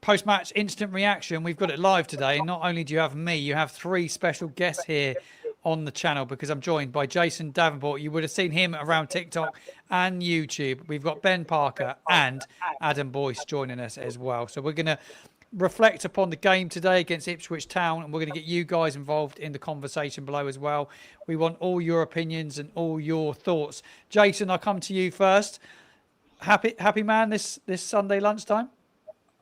post-match instant reaction. We've got it live today. Not only do you have me, you have three special guests here on the channel because I'm joined by Jason Davenport. You would have seen him around TikTok and YouTube. We've got Ben Parker and Adam Boyce joining us as well. So we're going to reflect upon the game today against Ipswich Town, and we're going to get you guys involved in the conversation below as well. We want all your opinions and all your thoughts. Jason, I'll come to you first. Happy man this Sunday lunchtime?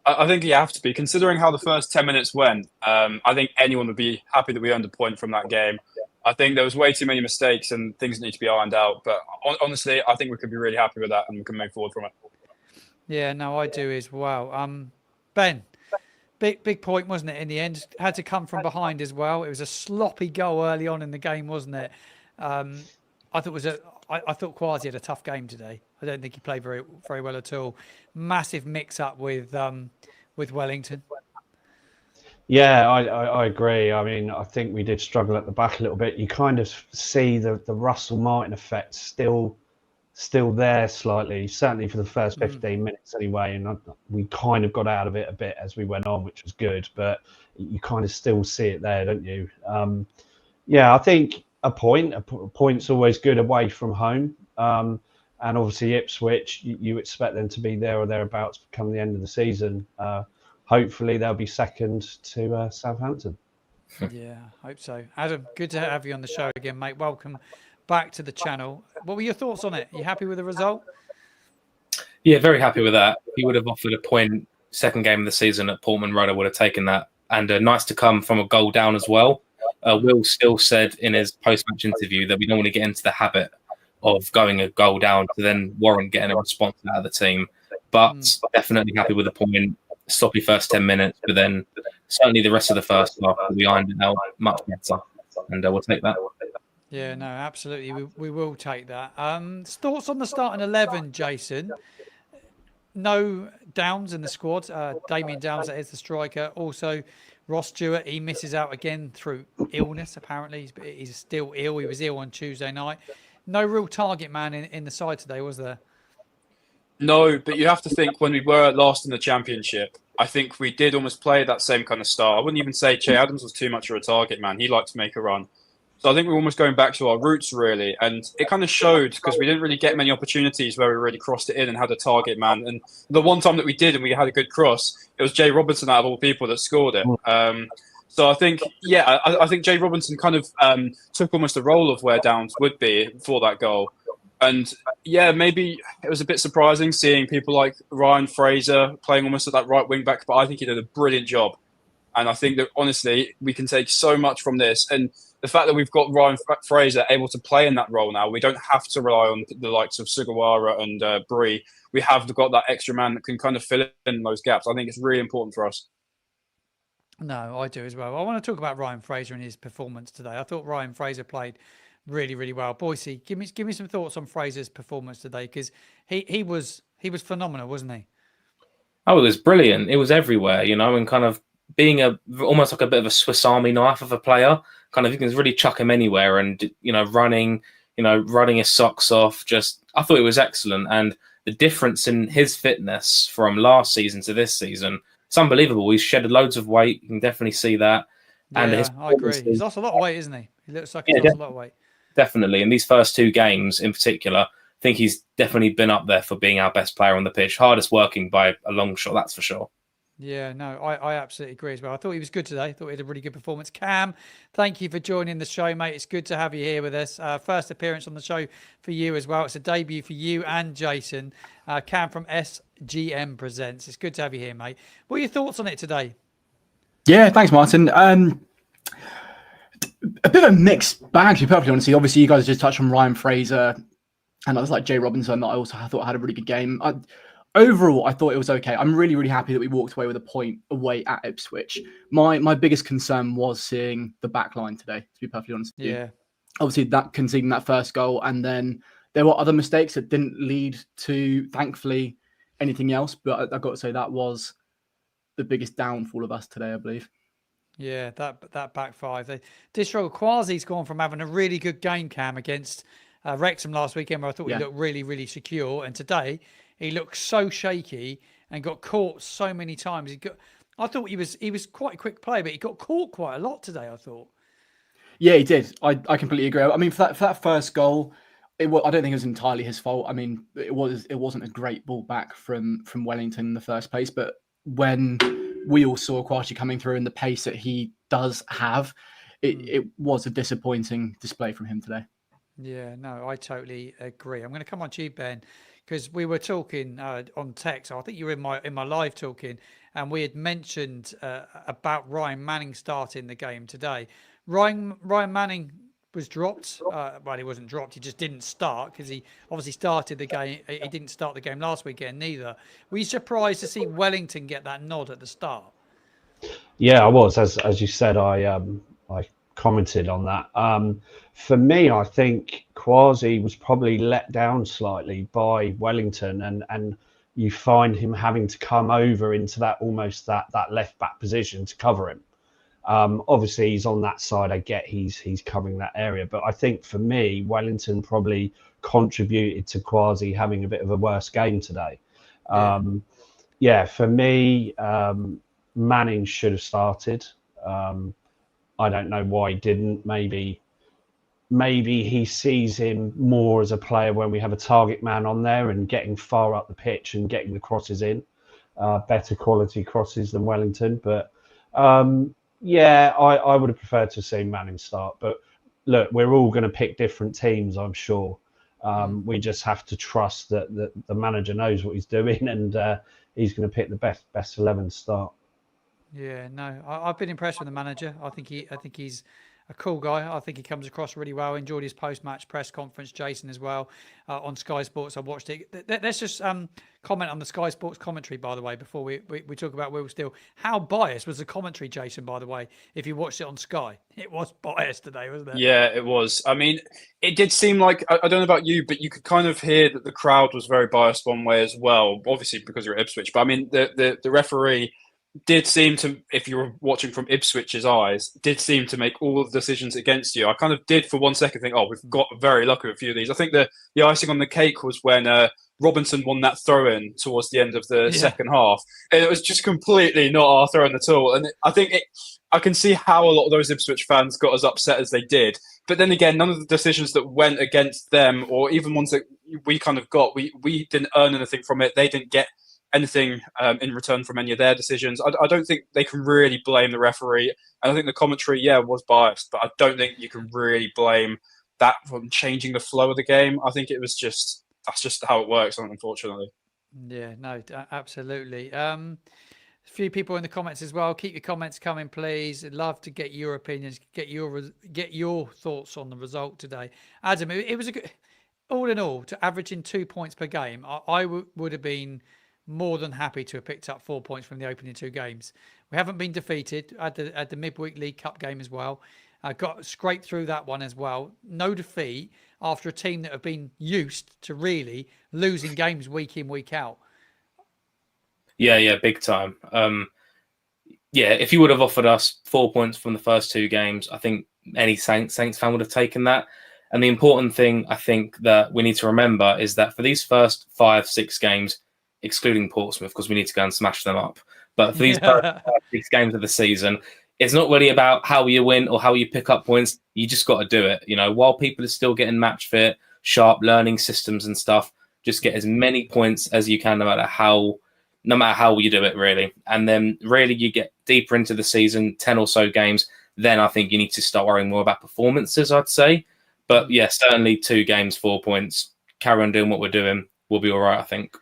I think you have to be, considering how the first 10 minutes went. I think anyone would be happy that we earned a point from that game. I think there was way too many mistakes and things that need to be ironed out. But honestly, I think we could be really happy with that and we can move forward from it. Yeah, no, I do as well. Ben, big point, wasn't it, in the end? Had to come from behind as well. It was a sloppy goal early on in the game, wasn't it? I thought Quasi had a tough game today. I don't think he played very well at all. Massive mix-up with Wellington. Yeah, I agree. I mean, I think we did struggle at the back a little bit. You kind of see the Russell Martin effect still there slightly, certainly for the first 15 minutes anyway. And we kind of got out of it a bit as we went on, which was good. But you kind of still see it there, don't you? Yeah, I think a point's always good away from home. And obviously Ipswich, you expect them to be there or thereabouts come the end of the season. Hopefully they'll be second to Southampton. Yeah, hope so. Adam, good to have you on the show again, mate. Welcome back to the channel. What were your thoughts on it? Are you happy with the result? Yeah, very happy with that. He would have offered a point second game of the season at Portman Road. I would have taken that. And nice to come from a goal down as well. Will still said in his post-match interview that we don't want to get into the habit of going a goal down to then warrant getting a response out of the team. But definitely happy with the point. Sloppy first 10 minutes, but then certainly the rest of the first half, we ironed it out much better. And we'll take that. Yeah, no, absolutely. We will take that. Thoughts on the starting 11, Jason? No Downs in the squad. Damien Downs, that is the striker. Also, Ross Stewart, he misses out again through illness, apparently. He's still ill. He was ill on Tuesday night. No real target man in the side today, was there? No, but you have to think when we were last in the Championship, I think we did almost play that same kind of style. I wouldn't even say Che Adams was too much of a target man. He liked to make a run. So I think we're almost going back to our roots, really. And it kind of showed because we didn't really get many opportunities where we really crossed it in and had a target man. And the one time that we did and we had a good cross, it was Jay Robinson out of all people that scored it. So I think, yeah, I think Jay Robinson kind of took almost the role of where Downs would be for that goal. And yeah, maybe it was a bit surprising seeing people like Ryan Fraser playing almost at that right wing back, but I think he did a brilliant job. And I think that honestly, we can take so much from this. And the fact that we've got Ryan Fraser able to play in that role now, we don't have to rely on the likes of Sugawara and Bree. We have got that extra man that can kind of fill in those gaps. I think it's really important for us. No, I do as well. I want to talk about Ryan Fraser and his performance today. I thought Ryan Fraser played really, really well. Boise, give me some thoughts on Fraser's performance today because he was phenomenal, wasn't he? Oh, it was brilliant. It was everywhere, and kind of being almost like a bit of a Swiss Army knife of a player. Kind of you can really chuck him anywhere, and running his socks off. I thought it was excellent, and the difference in his fitness from last season to this season, it's unbelievable. He's shed loads of weight. You can definitely see that. And yeah, I agree. He's lost a lot of weight, isn't he? He looks like he's lost a lot of weight. Definitely. In these first two games in particular, I think he's definitely been up there for being our best player on the pitch. Hardest working by a long shot, that's for sure. Yeah, no, I absolutely agree as well. I thought he was good today. I thought he had a really good performance. Cam, thank you for joining the show, mate. It's good to have you here with us. First appearance on the show for you as well. It's a debut for you and Jason. Cam from SGM Presents. It's good to have you here, mate. What are your thoughts on it today? Yeah, thanks, Martin. A bit of a mixed bag, to be perfectly honest. Obviously, you guys just touched on Ryan Fraser, and I was like Jay Robinson that I thought had a really good game. Overall, I thought it was okay. I'm really, really happy that we walked away with a point away at Ipswich. My biggest concern was seeing the back line today, to be perfectly honest with you. Obviously, that conceding that first goal, and then there were other mistakes that didn't lead to, thankfully, anything else. But I've got to say that was the biggest downfall of us today, I believe. Yeah, that back five. They did struggle. Quasi's gone from having a really good game, Cam, against Wrexham last weekend, where I thought he looked really, really secure. And today, he looked so shaky. and got caught so many times. I thought he was quite a quick player, but he got caught quite a lot today, I thought. Yeah, he did. I completely agree. I mean, for that first goal, I don't think it was entirely his fault. I mean, it wasn't a great ball back from Wellington in the first place, but when we all saw Kwasi coming through and the pace that he does have, it was a disappointing display from him today. Yeah, no, I totally agree. I'm going to come on to you, Ben, because we were talking on text. I think you were in my live talking, and we had mentioned about Ryan Manning starting the game today. Ryan Manning was dropped. Well, he wasn't dropped. He just didn't start because he obviously started the game. He didn't start the game last weekend neither. Were you surprised to see Wellington get that nod at the start? Yeah, I was. As you said, I commented on that. For me, I think Kwasi was probably let down slightly by Wellington, and you find him having to come over into that almost that left back position to cover him. Obviously, he's on that side. I get he's covering that area, but I think for me, Wellington probably contributed to Kwasi having a bit of a worse game today. Yeah, for me, Manning should have started. I don't know why he didn't. Maybe he sees him more as a player when we have a target man on there and getting far up the pitch and getting the crosses in, better quality crosses than Wellington. But yeah, I would have preferred to see Manning start. But look, we're all going to pick different teams, I'm sure. We just have to trust that the manager knows what he's doing, and he's going to pick the best 11 start. Yeah, no, I've been impressed with the manager. I think he's a cool guy. I think he comes across really well. Enjoyed his post-match press conference, Jason, as well, on Sky Sports. I watched it. Let's just comment on the Sky Sports commentary, by the way, before we talk about Will Steele. How biased was the commentary, Jason, by the way, if you watched it on Sky? It was biased today, wasn't it? Yeah, it was. I mean, it did seem like, I don't know about you, but you could kind of hear that the crowd was very biased one way as well, obviously because you're at Ipswich. But I mean, the referee did seem to, if you were watching from Ipswich's eyes, did seem to make all the decisions against you. I kind of did for 1 second think, oh, we've got very lucky with a few of these. I think the icing on the cake was when Robinson won that throw-in towards the end of the second half. And it was just completely not our throw-in at all. And I think I can see how a lot of those Ipswich fans got as upset as they did. But then again, none of the decisions that went against them, or even ones that we kind of got, we didn't earn anything from it. They didn't get anything in return from any of their decisions. I don't think they can really blame the referee. And I think the commentary, was biased, but I don't think you can really blame that from changing the flow of the game. I think it was that's just how it works, unfortunately. Yeah, no, absolutely. A few people in the comments as well. Keep your comments coming, please. I'd love to get your opinions, get your thoughts on the result today. Adam, it was a good, all in all, to averaging 2 points per game. I would have been more than happy to have picked up 4 points from the opening two games. We haven't been defeated at the midweek League Cup game as well. Got scraped through that one as well. No defeat after a team that have been used to really losing games week in, week out. Yeah, big time. If you would have offered us 4 points from the first two games, I think any Saints fan would have taken that. And the important thing I think that we need to remember is that for these first 5-6 games, excluding Portsmouth, because we need to go and smash them up. But for these first 5-6 games of the season, it's not really about how you win or how you pick up points. You just got to do it. You know, while people are still getting match fit, sharp learning systems and stuff, just get as many points as you can, no matter how you do it, really. And then really you get deeper into the season, 10 or so games, then I think you need to start worrying more about performances, I'd say. But yeah, certainly 2 games, 4 points. Carry on doing what we're doing. We'll be all right, I think.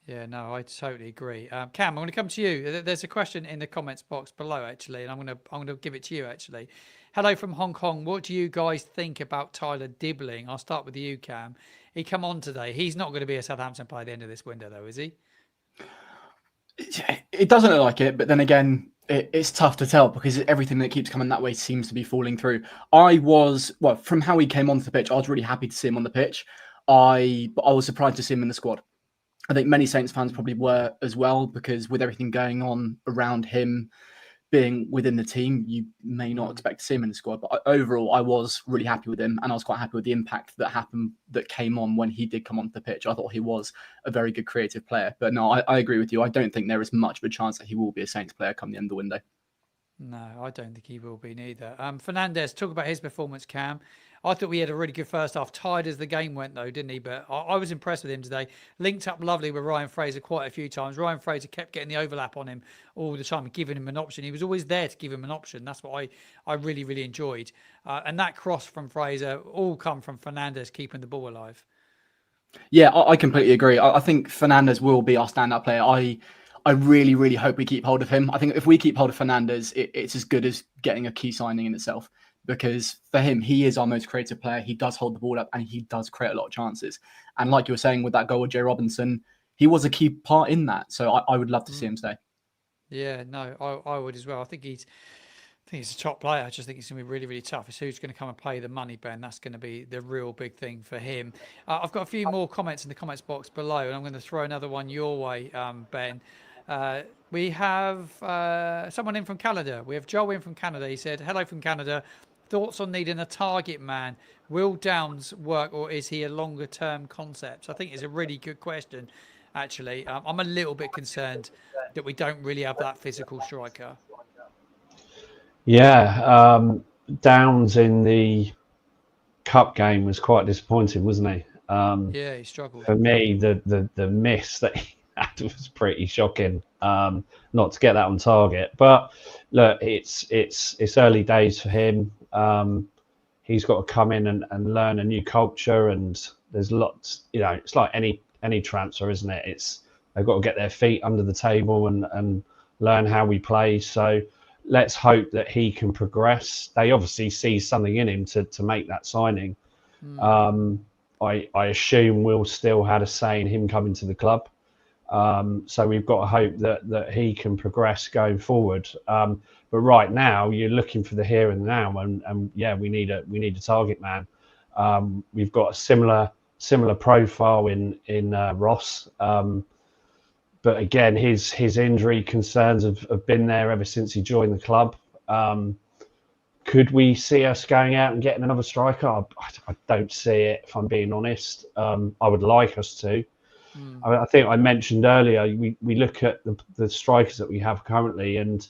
Yeah, no, I totally agree. Cam, I'm going to come to you. There's a question in the comments box below, actually, and I'm going to give it to you, actually. Hello from Hong Kong. What do you guys think about Tyler Dibbling? I'll start with you, Cam. He come on today. He's not going to be a Southampton player at the end of this window, though, is he? It doesn't look like it, but then again, it's tough to tell because everything that keeps coming that way seems to be falling through. From how he came onto the pitch, I was really happy to see him on the pitch. But I was surprised to see him in the squad. I think many Saints fans probably were as well, because with everything going on around him, being within the team, you may not expect to see him in the squad. But overall, I was really happy with him, and I was quite happy with the impact that came on when he did come onto the pitch. I thought he was a very good creative player. But no, I agree with you. I don't think there is much of a chance that he will be a Saints player come the end of the window. No, I don't think he will be neither. Fernandez, talk about his performance, Cam. I thought we had a really good first half, tied as the game went though, didn't he? But I was impressed with him today. Linked up lovely with Ryan Fraser quite a few times. Ryan Fraser kept getting the overlap on him all the time and giving him an option. He was always there to give him an option. That's what I really, really enjoyed. And that cross from Fraser all come from Fernandez keeping the ball alive. Yeah, I completely agree. I think Fernandez will be our standout player. I really, really hope we keep hold of him. I think if we keep hold of Fernandez, it's as good as getting a key signing in itself. Because for him, he is our most creative player. He does hold the ball up and he does create a lot of chances. And like you were saying with that goal with Jay Robinson, he was a key part in that. So I would love to see him stay. Yeah, no, I would as well. I think he's a top player. I just think it's going to be really, really tough. It's who's going to come and pay the money, Ben. That's going to be the real big thing for him. I've got a few more comments in the comments box below, and I'm going to throw another one your way, Ben. We have someone in from Canada. We have Joel in from Canada. He said, hello from Canada. Thoughts on needing a target man? Will Downs work, or is he a longer term concept? I think it's a really good question, actually. I'm a little bit concerned that we don't really have that physical striker. Yeah, Downs in the cup game was quite disappointing, wasn't he? Yeah, he struggled. For me, the miss that he had was pretty shocking. Not to get that on target, but look, it's early days for him. He's got to come in and learn a new culture, and there's lots. It's like any transfer, isn't it? They've got to get their feet under the table and learn how we play. So let's hope that he can progress. They obviously see something in him to make that signing. I assume we'll still have a say in him coming to the club. So we've got to hope that he can progress going forward. But right now, you're looking for the here and now, and yeah, we need a target man. We've got a similar profile in Ross, but again, his injury concerns have been there ever since he joined the club. Could we see us going out and getting another striker? I don't see it, if I'm being honest. I would like us to. I think I mentioned earlier, we look at the strikers that we have currently, and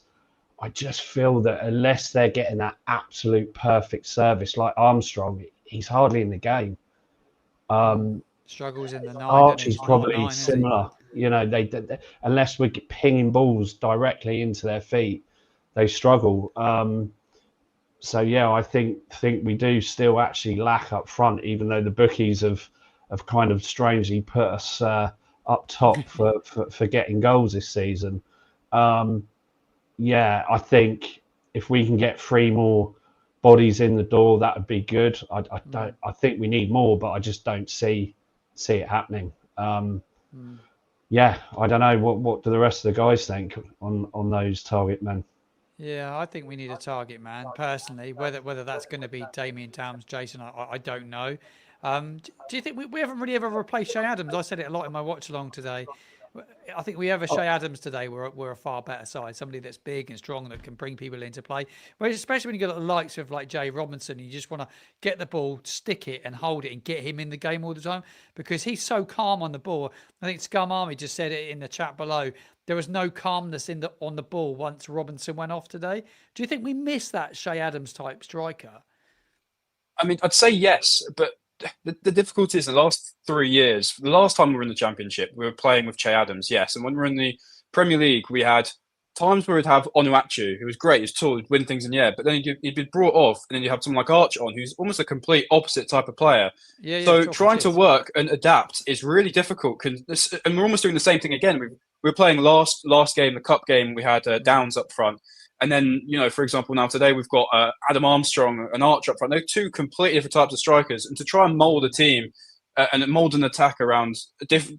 I just feel that unless they're getting that absolute perfect service like Armstrong, he's hardly in the game. Struggles in the nine. Archie's probably similar. They unless we're pinging balls directly into their feet, they struggle. So yeah, I think we do still actually lack up front, even though the bookies have kind of strangely put us up top for getting goals this season. Yeah, I think if we can get 3 more bodies in the door, that would be good. I think we need more, but I just don't see it happening. Yeah, I don't know. What do the rest of the guys think on those target men? Yeah, I think we need a target man personally. Whether that's going to be Damien Towns, Jason, I don't know. Do you think we haven't really ever replaced Shay Adams? I said it a lot in my watch along today. I think we have a Shay Adams today. We're a far better side. Somebody that's big and strong that can bring people into play. Whereas especially when you got the likes of like Jay Robinson, you just want to get the ball, stick it, and hold it, and get him in the game all the time because he's so calm on the ball. I think Scum Army just said it in the chat below. There was no calmness on the ball once Robinson went off today. Do you think we miss that Shay Adams type striker? I mean, I'd say yes, but the difficulty is the last 3 years. The last time we were in the Championship, we were playing with Che Adams, yes. And when we were in the Premier League, we had times where we'd have Onuachu, who was great, he was tall, he'd win things in the air, but then he'd be brought off, and then you have someone like Arch on, who's almost a complete opposite type of player. So trying to work and adapt is really difficult. And we're almost doing the same thing again. We were playing last game, the cup game, we had Downs up front. And then, for example, now today we've got Adam Armstrong and Arch up front. They're 2 completely different types of strikers. And to try and mould a team and mould an attack around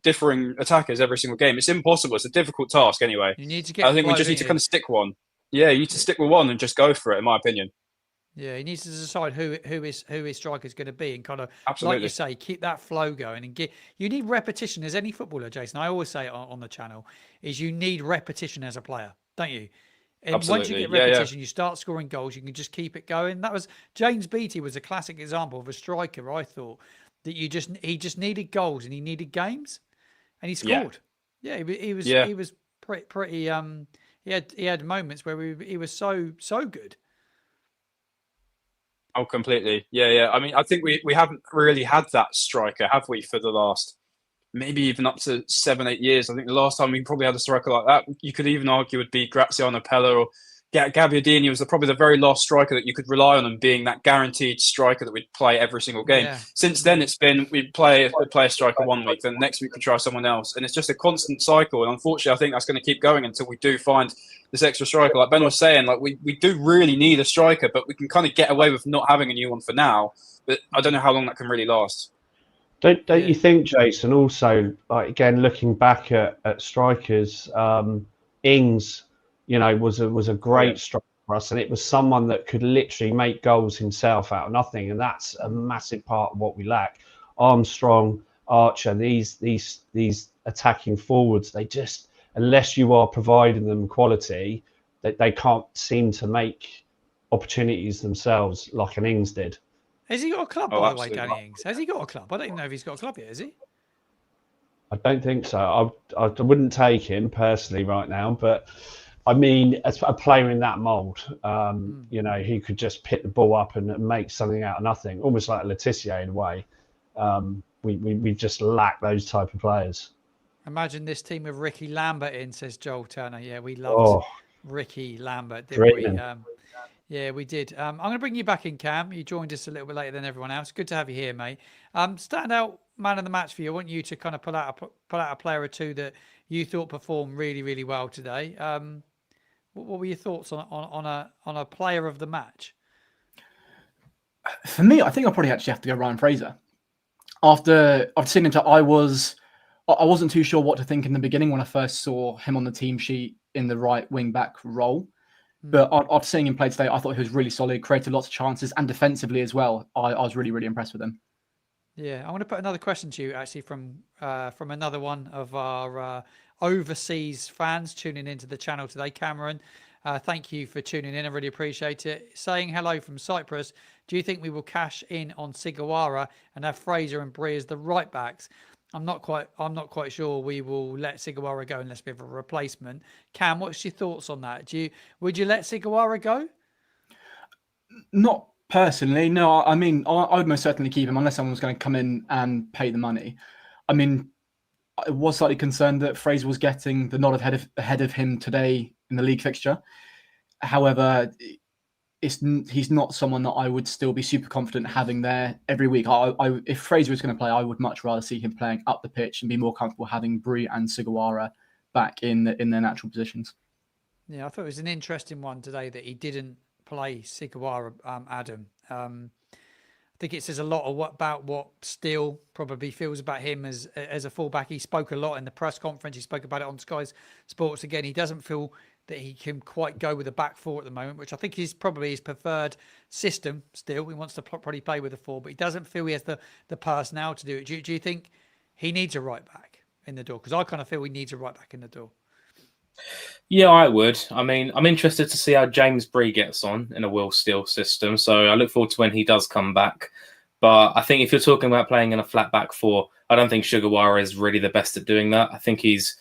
differing attackers every single game, it's impossible. It's a difficult task anyway. You need to get. I think we just need to kind of stick one. Yeah, you need to stick with one and just go for it, in my opinion. Yeah, he needs to decide who his striker is going to be, and kind of, Absolutely. like you say, keep that flow going and get. You need repetition as any footballer, Jason. I always say it on the channel is you need repetition as a player, don't you? And once you Absolutely. get Yeah, yeah. repetition, you start scoring goals. You can just keep it going. That was James Beattie was a classic example of a striker. I thought that he just needed goals and he needed games, and he Yeah. scored. Yeah, Yeah. he was pretty he had moments where he was so good. Oh, completely. Yeah, yeah. I mean, I think we haven't really had that striker, have we, for the last maybe even up to 7, 8 years. I think the last time we probably had a striker like that, you could even argue would be Graziano Pella or Gabbiadini was probably the very last striker that you could rely on and being that guaranteed striker that we'd play every single game. Yeah. Since then, it's been we'd play a striker one week, then next week we try someone else, and it's just a constant cycle. And unfortunately, I think that's going to keep going until we do find this extra striker. Like Ben was saying, like we do really need a striker, but we can kind of get away with not having a new one for now. But I don't know how long that can really last. Don't you think, Jason? Also, like again, looking back at strikers, Ings, was a great striker for us, and it was someone that could literally make goals himself out of nothing, and that's a massive part of what we lack. Armstrong, Archer, these attacking forwards, they just, unless you are providing them quality, they can't seem to make opportunities themselves like an Ings did. Has he got a club, Oh, by the way, absolutely. Danny Ings? Has he got a club? I don't even know if he's got a club yet, has he? I don't think so. I wouldn't take him personally right now, but I mean, as a player in that mould, he could just pick the ball up and make something out of nothing, almost like Letitia in a way. We just lack those type of players. Imagine this team with Ricky Lambert in, says Joel Turner. Yeah, we loved Ricky Lambert, didn't we? Yeah, we did. I'm going to bring you back in, Cam. You joined us a little bit later than everyone else. Good to have you here, mate. Standout man of the match for you. I want you to kind of pull out a player or two that you thought performed really, really well today. What were your thoughts on a player of the match? For me, I think I probably actually have to go Ryan Fraser. After I've seen him, I wasn't too sure what to think in the beginning when I first saw him on the team sheet in the right wing back role. But after seeing him play today, I thought he was really solid, created lots of chances, and defensively as well. I was really, really impressed with him. Yeah, I want to put another question to you, actually, from another one of our overseas fans tuning into the channel today, Cameron. Thank you for tuning in. I really appreciate it. Saying hello from Cyprus. Do you think we will cash in on Sigawara and have Fraser and Bree as the right backs? I'm not quite sure we will let Sigawara go unless we have a replacement. Cam, what's your thoughts on that? Would you let Sigawara go? Not personally, no. I mean, I would most certainly keep him unless someone was going to come in and pay the money. I mean, I was slightly concerned that Fraser was getting the nod ahead of him today in the league fixture. However, he's not someone that I would still be super confident having there every week. If Fraser was going to play, I would much rather see him playing up the pitch and be more comfortable having Bree and Sigawara back in their natural positions. Yeah, I thought it was an interesting one today that he didn't play Sigawara, Adam. I think it says a lot about what Steele probably feels about him as a fullback. He spoke a lot in the press conference. He spoke about it on Sky Sports again. He doesn't feel that he can quite go with the back four at the moment, which I think is probably his preferred system still. He wants to probably play with a four, but he doesn't feel he has the personnel to do it. Do you think he needs a right back in the door? Because I kind of feel he needs a right back in the door. Yeah, I would. I mean, I'm interested to see how James Bree gets on in a Will Steele system. So I look forward to when he does come back. But I think if you're talking about playing in a flat back four, I don't think Sugawara is really the best at doing that. I think he's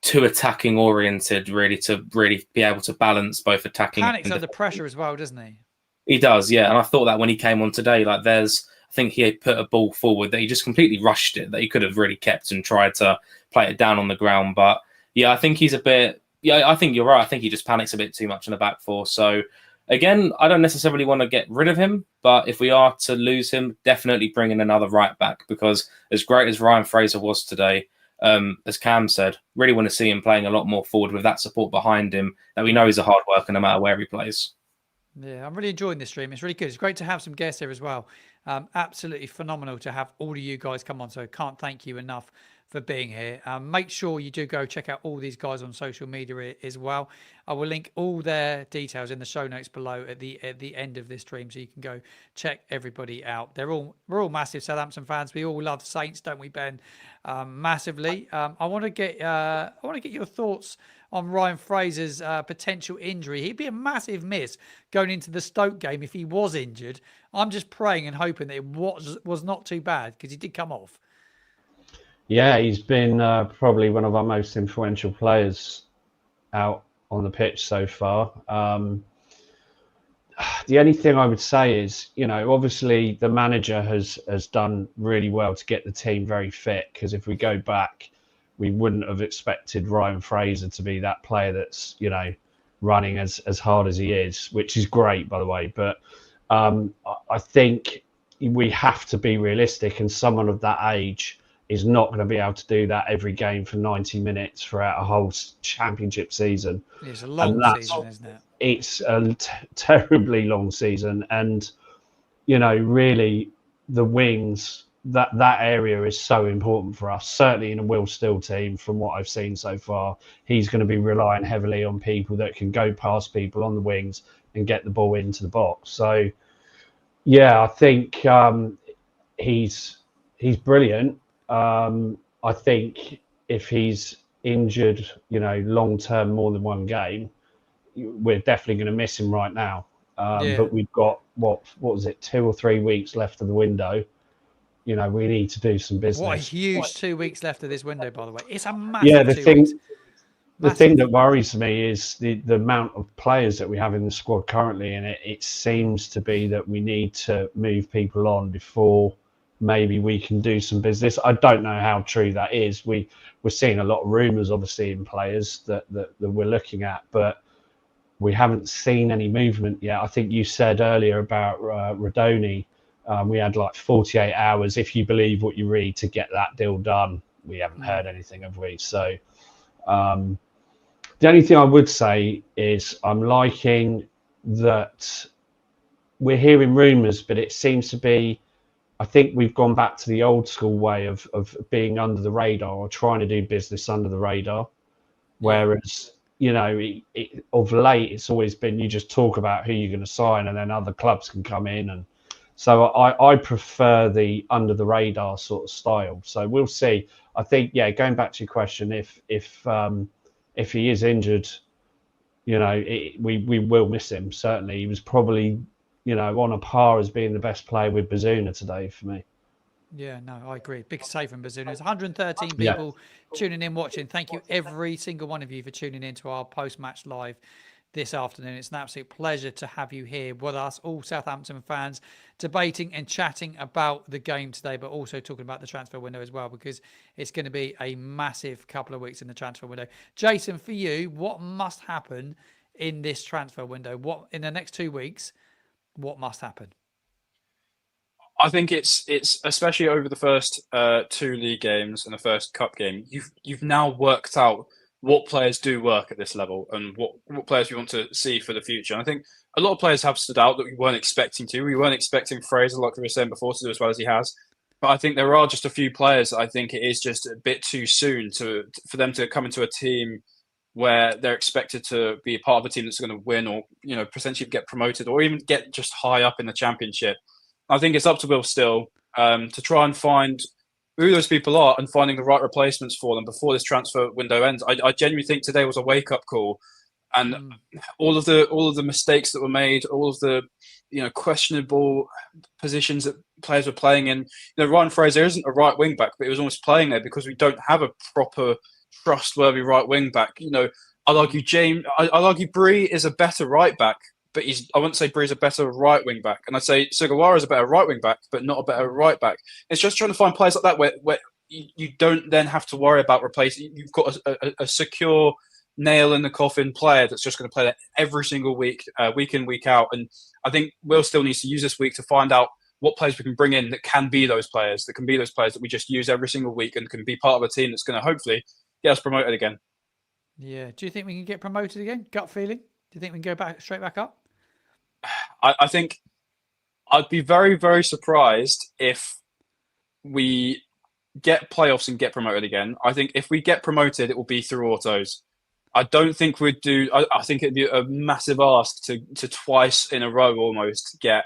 too attacking oriented, really, to really be able to balance both attacking. Panics under pressure as well, doesn't he? He does, yeah. And I thought that when he came on today, I think he had put a ball forward that he just completely rushed it, that he could have really kept and tried to play it down on the ground. But yeah, I think he's a bit. Yeah, I think you're right. I think he just panics a bit too much in the back four. So again, I don't necessarily want to get rid of him, but if we are to lose him, definitely bring in another right back, because as great as Ryan Fraser was today, as Cam said, really want to see him playing a lot more forward with that support behind him, that we know he's a hard worker no matter where he plays. Yeah, I'm really enjoying this stream. It's really good. It's great to have some guests here as well. Absolutely phenomenal to have all of you guys come on. So can't thank you enough for being here. Make sure you do go check out all these guys on social media as well. I will link all their details in the show notes below at the end of this stream, so you can go check everybody out. We're all massive Southampton fans. We all love Saints, don't we, Ben? Massively. I want to get your thoughts on Ryan Fraser's potential injury. He'd be a massive miss going into the Stoke game if he was injured. I'm just praying and hoping that it was not too bad, because he did come off. Yeah, he's been probably one of our most influential players out on the pitch so far. The only thing I would say is, obviously the manager has done really well to get the team very fit, because if we go back, we wouldn't have expected Ryan Fraser to be that player that's, running as hard as he is, which is great, by the way. But I think we have to be realistic, and someone of that age is not going to be able to do that every game for 90 minutes throughout a whole championship season. It's a long season, isn't it? It's a terribly long season. And, really the wings, that area is so important for us. Certainly in a Will Still team, from what I've seen so far, he's going to be relying heavily on people that can go past people on the wings and get the ball into the box. So, yeah, I think he's brilliant. I think if he's injured, long term, more than one game, we're definitely going to miss him right now. But we've got what was it, 2 or 3 weeks left of the window. We need to do some business. What a huge 2 weeks left of this window, by the way. It's a massive the thing that worries me is the amount of players that we have in the squad currently, and it seems to be that we need to move people on before maybe we can do some business. I don't know how true that is. We're seeing a lot of rumours, obviously, in players that we're looking at, but we haven't seen any movement yet. I think you said earlier about Rodoni. We had like 48 hours, if you believe what you read, to get that deal done. We haven't heard anything, have we? So the only thing I would say is I'm liking that we're hearing rumours, but it seems to be, I think we've gone back to the old school way of being under the radar, or trying to do business under the radar. Whereas, of late, it's always been you just talk about who you're going to sign, and then other clubs can come in. And so I prefer the under the radar sort of style. So we'll see. I think, going back to your question, if he is injured, we will miss him. Certainly, he was probably, on a par as being the best player with Bazuna today for me. Yeah, no, I agree. Big save from Bazuna. There's 113 people tuning in, watching. Thank you, every single one of you, for tuning in to our post-match live this afternoon. It's an absolute pleasure to have you here with us, all Southampton fans, debating and chatting about the game today, but also talking about the transfer window as well, because it's going to be a massive couple of weeks in the transfer window. Jason, for you, what must happen in this transfer window? What, in the next 2 weeks, what must happen? I think it's especially over the first 2 league games and the first cup game, you've now worked out what players do work at this level and what players we want to see for the future. And I think a lot of players have stood out that we weren't expecting to. We weren't expecting Fraser, like we were saying before, to do as well as he has. But I think there are just a few players that I think it is just a bit too soon for them to come into a team where they're expected to be a part of a team that's going to win, or potentially get promoted, or even get just high up in the championship. I think it's up to Will Still to try and find who those people are and finding the right replacements for them before this transfer window ends. I genuinely think today was a wake-up call, and all of the mistakes that were made, all of the questionable positions that players were playing in. Ryan Fraser isn't a right wing back, but he was almost playing there because we don't have a proper trustworthy right wing back. I'd argue Bree is a better right back, but I wouldn't say Bree's a better right wing back. And I'd say Sugawara is a better right wing back, but not a better right back. It's just trying to find players like that where you don't then have to worry about replacing. You've got a secure nail in the coffin player that's just going to play that every single week, week in, week out. And I think Will still needs to use this week to find out what players we can bring in that can be those players, that we just use every single week and can be part of a team that's going to hopefully get us promoted again. Yeah. Do you think we can get promoted again? Gut feeling? Do you think we can go straight back up? I think I'd be very, very surprised if we get playoffs and get promoted again. I think if we get promoted, it will be through autos. I don't think we'd do. I think it'd be a massive ask to twice in a row almost get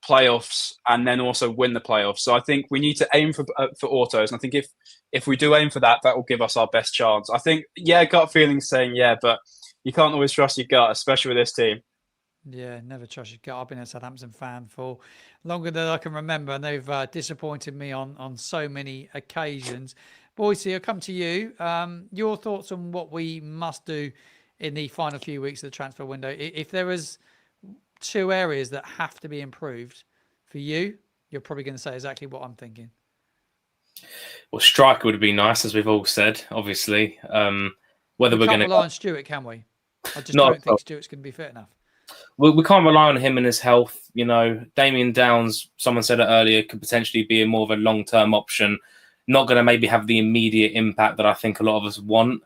playoffs and then also win the playoffs. So I think we need to aim for autos. And I think if we do aim for that, that will give us our best chance. I think gut feeling saying but you can't always trust your gut, especially with this team. Yeah, never trust your gut. I've been a Southampton fan for longer than I can remember, and they've disappointed me on so many occasions. Boise, I'll come to you. Your thoughts on what we must do in the final few weeks of the transfer window? If there was 2 areas that have to be improved for you, you're probably going to say exactly what I'm thinking. Well, striker would be nice, as we've all said, obviously. Whether we're going to rely on Stuart, can we? I just Not don't at think all. Stuart's going to be fit enough. We can't rely on him and his health. You know, Damien Downs, someone said it earlier, could potentially be more of a long-term option. Not going to maybe have the immediate impact that I think a lot of us want.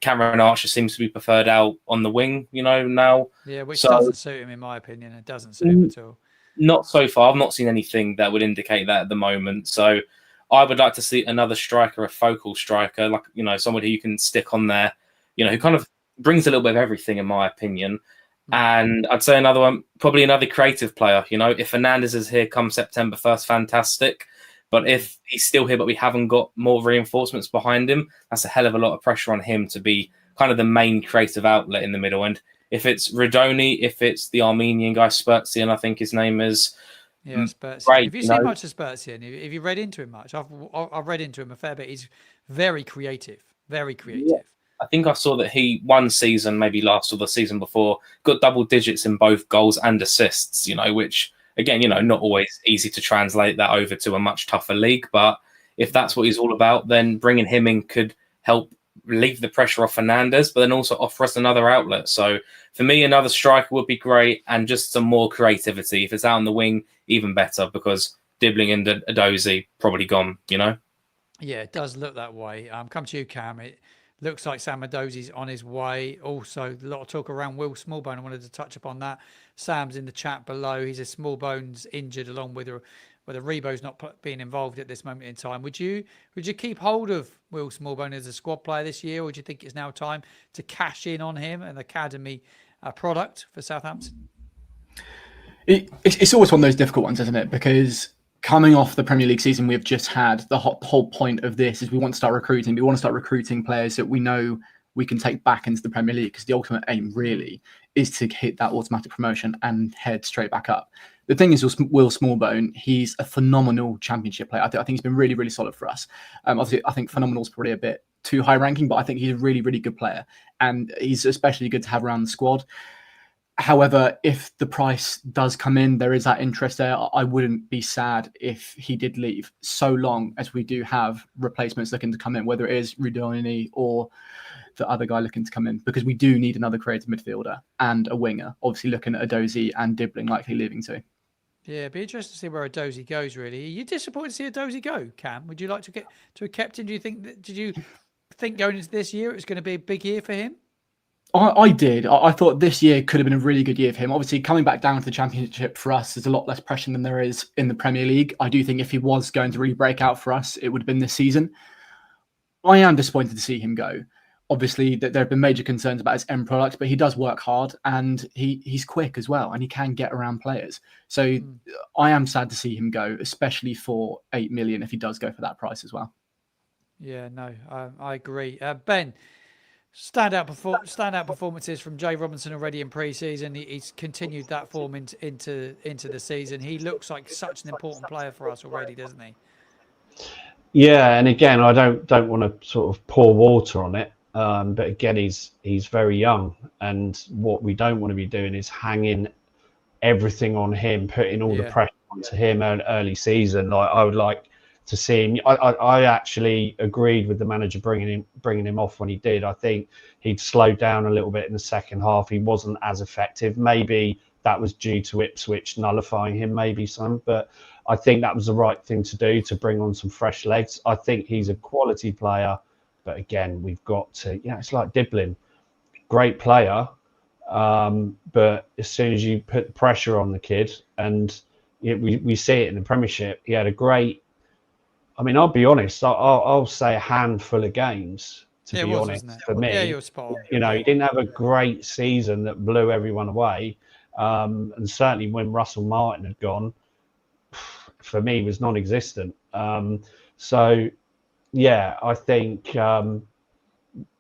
Cameron Archer seems to be preferred out on the wing, now. Yeah, which doesn't suit him, in my opinion. It doesn't suit him at all. Not so far. I've not seen anything that would indicate that at the moment. So I would like to see another striker, a focal striker, like, somebody who you can stick on there, who kind of brings a little bit of everything, in my opinion. And I'd say another one, probably another creative player. If Fernandez is here come September 1st, fantastic. But if he's still here, but we haven't got more reinforcements behind him, that's a hell of a lot of pressure on him to be kind of the main creative outlet in the middle. And if it's Radoni, if it's the Armenian guy, Spurtsian, I think his name is. Yeah, Spurtsian. Great, have you seen much of Spurtsian? Have you read into him much? I've read into him a fair bit. He's very creative. Very creative. Yeah. I think I saw that he one season, maybe last or the season before, got double digits in both goals and assists, which, again, not always easy to translate that over to a much tougher league. But if that's what he's all about, then bringing him in could help relieve the pressure off Fernandez, but then also offer us another outlet. So for me, another striker would be great, and just some more creativity. If it's out on the wing, even better, because Dibbling and Adozie probably gone, Yeah, it does look that way. Come to you, Cam. It looks like Sam Adozie's on his way. Also, a lot of talk around Will Smallbone. I wanted to touch upon that. Sam's in the chat below. He's a Smallbone's injured, along with Rebo's not being involved at this moment in time. Would you keep hold of Will Smallbone as a squad player this year, or do you think it's now time to cash in on him, an academy product for Southampton? It's always one of those difficult ones, isn't it? Because coming off the Premier League season we've just had, the whole point of this is we want to start recruiting. We want to start recruiting players that we know we can take back into the Premier League, because the ultimate aim really is to hit that automatic promotion and head straight back up. The thing is, Will Smallbone, he's a phenomenal Championship player. I think he's been really, really solid for us. Obviously, I think phenomenal is probably a bit too high ranking, but I think he's a really, really good player, and he's especially good to have around the squad. However, if the price does come in, there is that interest there. I wouldn't be sad if he did leave, so long as we do have replacements looking to come in, whether it is Radoni or the other guy looking to come in, because we do need another creative midfielder and a winger. Obviously, looking at Adozie and Dibbling likely leaving too. Yeah, it'd be interesting to see where Adozie goes, really. Are you disappointed to see Adozie go, Cam? Would you like to have kept him? Did you think going into this year it was going to be a big year for him? I did. I thought this year could have been a really good year for him. Obviously, coming back down to the Championship for us, there's a lot less pressure than there is in the Premier League. I do think if he was going to really break out for us, it would have been this season. I am disappointed to see him go. Obviously, there have been major concerns about his end product, but he does work hard, and he's quick as well, and he can get around players. So I am sad to see him go, especially for 8 million if he does go for that price as well. Yeah, no, I agree. Ben, standout performances from Jay Robinson already in pre-season. He's continued that form into the season. He looks like such an important player for us already, doesn't he? Yeah, and again, I don't want to sort of pour water on it. But again, he's very young, and what we don't want to be doing is hanging everything on him, putting all the pressure onto him early season. Like, I would like to see him. I actually agreed with the manager bringing him off when he did. I think he'd slowed down a little bit in the second half. He wasn't as effective. Maybe that was due to Ipswich nullifying him, maybe some. But I think that was the right thing to do, to bring on some fresh legs. I think he's a quality player. But again, we've got to, it's like Dibbling, great player. But as soon as you put pressure on the kid, and we see it in the Premiership, he had a great, I mean, I'll be honest. I'll say a handful of games. To Yeah, it be was, honest, wasn't it? for me, Yeah, you're spot on. you know, he didn't have a great season that blew everyone away, and certainly when Russell Martin had gone, for me, was non-existent. So yeah, I think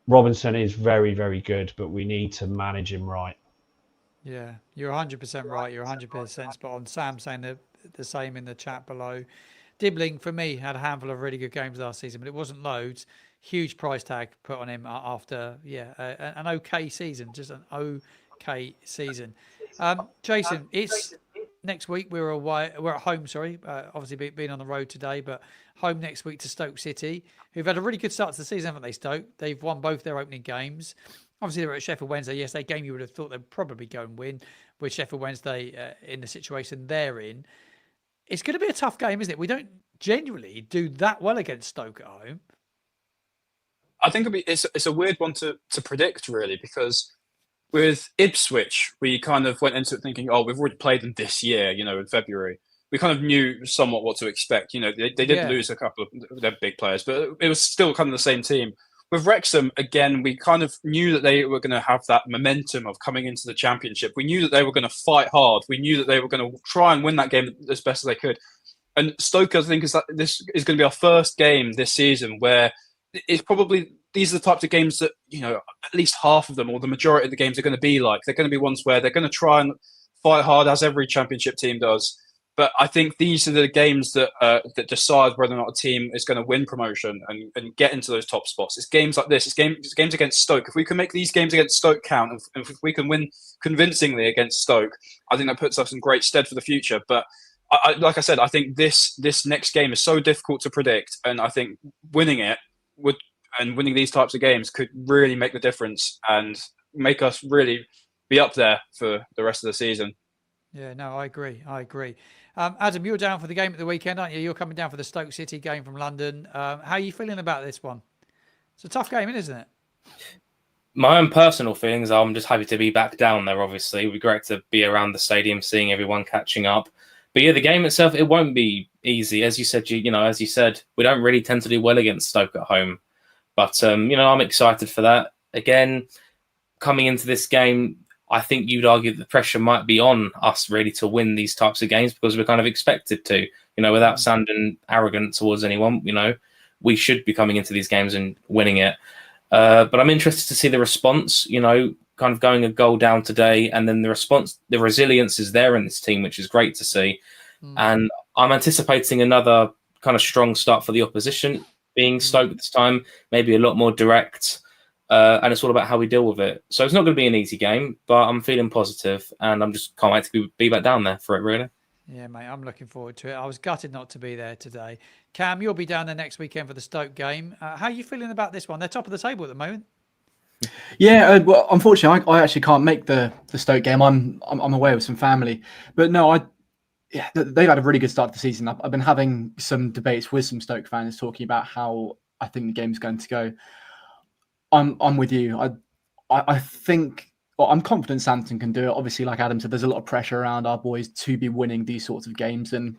Robinson is very, very good, but we need to manage him right. Yeah, you're 100% right. You're 100% spot on. Sam saying the same in the chat below. Dibbling, for me, had a handful of really good games last season, but it wasn't loads. Huge price tag put on him after, an okay season, just an okay season. Jason, it's next week. We're away. We're at home. Sorry, obviously being on the road today, but home next week to Stoke City, who've had a really good start to the season, haven't they? Stoke. They've won both their opening games. Obviously, they were at Sheffield Wednesday yesterday. Game you would have thought they'd probably go and win with Sheffield Wednesday in the situation they're in. It's going to be a tough game, isn't it? We don't genuinely do that well against Stoke at home. I think it's a weird one to predict, really, because with Ipswich, we kind of went into it thinking, oh, we've already played them this year, in February. We kind of knew somewhat what to expect. They did lose a couple of their big players, but it was still kind of the same team. With Wrexham, again, we kind of knew that they were going to have that momentum of coming into the Championship. We knew that they were going to fight hard. We knew that they were going to try and win that game as best as they could. And Stoke, I think, this is going to be our first game this season where it's probably these are the types of games that, at least half of them or the majority of the games are going to be like. They're going to be ones where they're going to try and fight hard, as every Championship team does. But I think these are the games that decide whether or not a team is going to win promotion and get into those top spots. It's games like this. It's games against Stoke. If we can make these games against Stoke count, and if we can win convincingly against Stoke, I think that puts us in great stead for the future. But like I said, I think this next game is so difficult to predict, and I think winning it winning these types of games could really make the difference and make us really be up there for the rest of the season. Yeah, no, I agree. Adam, you're down for the game at the weekend, aren't you? You're coming down for the Stoke City game from London. How are you feeling about this one? It's a tough game, isn't it? My own personal feelings are I'm just happy to be back down there, obviously. It would be great to be around the stadium, seeing everyone catching up. But yeah, the game itself, it won't be easy. As you said, we don't really tend to do well against Stoke at home. But, I'm excited for that. Again, coming into this game, I think you'd argue that the pressure might be on us really to win these types of games because we're kind of expected to, without sounding arrogant towards anyone, we should be coming into these games and winning it. But I'm interested to see the response, kind of going a goal down today. And then the response, the resilience is there in this team, which is great to see. And I'm anticipating another kind of strong start for the opposition, being Stoke this time, maybe a lot more direct. And it's all about how we deal with it. So it's not going to be an easy game, but I'm feeling positive, and I'm just can't wait to be back down there for it, really. Yeah, mate, I'm looking forward to it. I was gutted not to be there today. Cam, you'll be down there next weekend for the Stoke game. How are you feeling about this one? They're top of the table at the moment. Yeah, well, unfortunately, I actually can't make the Stoke game. I'm away with some family, but no, they've had a really good start to the season. I've been having some debates with some Stoke fans talking about how I think the game's going to go. I'm with you. I think I'm confident Southampton can do it. Obviously, like Adam said, there's a lot of pressure around our boys to be winning these sorts of games, and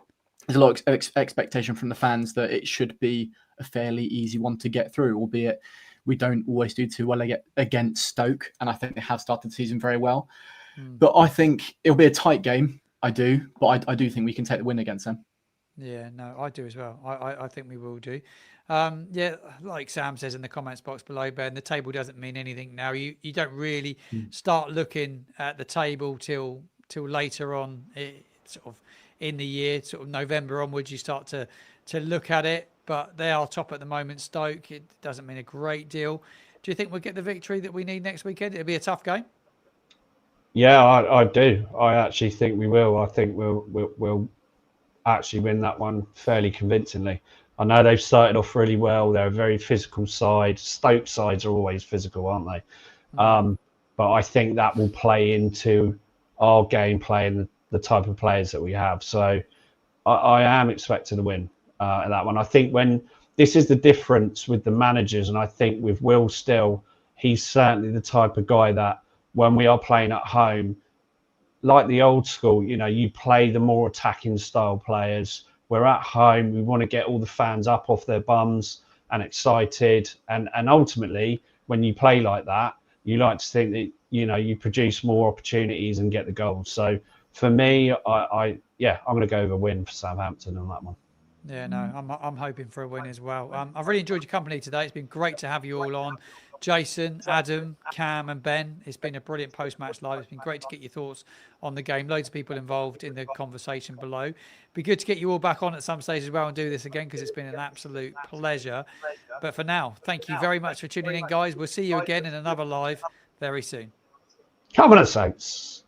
there's a lot of expectation from the fans that it should be a fairly easy one to get through, albeit we don't always do too well against Stoke, and I think they have started the season very well. But I think it'll be a tight game. I do, but I do think we can take the win against them. Yeah, no, I do as well. I think we will do. Like Sam says in the comments box below, Ben, the table doesn't mean anything now. You don't really start looking at the table till later on, sort of in the year, sort of November onwards. You start to look at it, but they are top at the moment. Stoke, it doesn't mean a great deal. Do you think we'll get the victory that we need next weekend? It'll be a tough game. Yeah, I do. I actually think we will. I think we'll actually win that one fairly convincingly. I know they've started off really well. They're a very physical side. Stoke sides are always physical, aren't they? But I think that will play into our gameplay and the type of players that we have. So I am expecting to win that one. I think when this is the difference with the managers, and I think with Will Still, he's certainly the type of guy that when we are playing at home, like the old school, you play the more attacking style players, We're at home. We want to get all the fans up off their bums and excited. And ultimately, when you play like that, you like to think that, you know, you produce more opportunities and get the goals. So for me, I'm going to go with a win for Southampton on that one. Yeah, no, I'm hoping for a win as well. I've really enjoyed your company today. It's been great to have you all on. Jason, Adam, Cam, and Ben. It's been a brilliant post-match live. It's been great to get your thoughts on the game. Loads of people involved in the conversation below. Be good to get you all back on at some stage as well and do this again, because it's been an absolute pleasure. But for now, thank you very much for tuning in, guys. We'll see you again in another live very soon. Come on, Saints.